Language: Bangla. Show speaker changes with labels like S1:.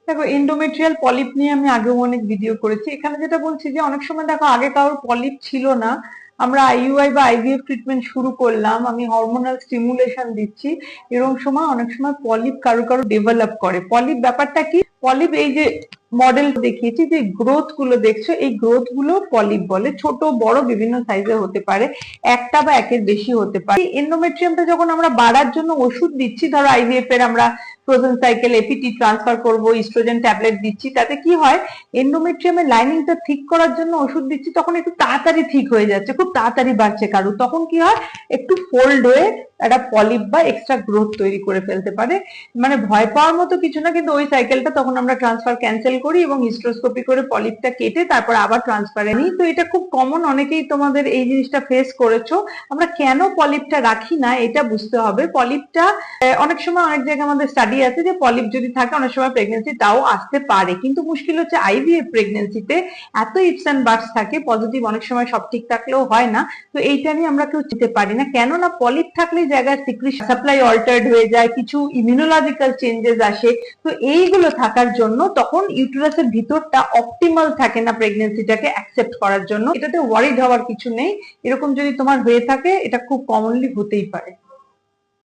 S1: দেখো, এন্ডোমেট্রিয়াল পলিপ নিয়ে আমি আগেও অনেক ভিডিও করেছি। এখানে যেটা বলছি যে অনেক সময় দেখো আগে কারোর পলিপ ছিল না, আমরা আইইউআই বা আইভিএফ ট্রিটমেন্ট শুরু করলাম, আমি হরমোনাল স্টিমুলেশন দিচ্ছি, এরকম সময় অনেক সময় পলিপ কারো কারো ডেভেলপ করে। পলিপ ব্যাপারটা কি, পলিপ এই যে মডেল দেখিয়েছি, যে গ্রোথ গুলো দেখছো, এই গ্রোথ গুলো পলিপ বলে। ছোট বড় বিভিন্ন সাইজের হতে পারে, একটা বা একের বেশি হতে পারে। এন্ডোমেট্রিয়ামটা যখন আমরা বাড়ার জন্য ওষুধ দিচ্ছি, ধরো আইভিএফ এর আমরা ফ্রোজেন সাইকেল এপিটি ট্রান্সফার করব, ইস্ট্রোজেন ট্যাবলেট দিচ্ছি, তাতে কি হয়, এন্ডোমেট্রিয়ামের লাইনিংটা ঠিক করার জন্য ওষুধ দিচ্ছি, তখন একটু তাড়াতাড়ি ঠিক হয়ে যাচ্ছে, খুব তাড়াতাড়ি বাড়ছে কারু, তখন কি হয়, একটু ফোল্ড হয়ে একটা পলিপ বা এক্সট্রা গ্রোথ তৈরি করে ফেলতে পারে। মানে ভয় পাওয়ার মতো কিছু না, কিন্তু ওই সাইকেলটা তখন আমরা ট্রান্সফার ক্যান্সেল করি এবং হিস্ট্রোস্কোপি করে পলিপটা কেটে তারপর আবার ট্রান্সফারে নিই। তো এটা খুব কমন, অনেকেই তোমাদের এই জিনিসটা ফেস করেছো। আমরা কেন পলিপটা রাখি না এটা বুঝতে হবে। পলিপটা অনেক সময় অনেক জায়গায় আমাদের স্টাডি আছে যে পলিপ যদি থাকে অনেক সময় প্রেগনেন্সি তাও আসতে পারে, কিন্তু মুশকিল হচ্ছে আইভিএফ প্রেগনেন্সিতে এত ইফস এন্ড বাটস থাকে, পজিটিভ অনেক সময় সব ঠিক থাকলেও হয় না। তো এইটা নিয়ে আমরা কেউ চিনতে পারি না, কেননা পলিপ থাকলে জায়গায় সিক্রিশন সাপ্লাই অল্টার্ড হয়ে যায়, কিছু ইমিউনোলজিক্যাল চেঞ্জেস আসে। তো এইগুলো থাকার জন্য তখন ইউটেরাসের ভিতরটা অপটিমাল থাকে না প্রেগনেন্সিটাকে অ্যাকসেপ্ট করার জন্য। এটাতে ওয়ারিড হওয়ার কিছু নেই, এরকম যদি তোমার হয়ে থাকে এটা খুব কমনলি হতেই পারে।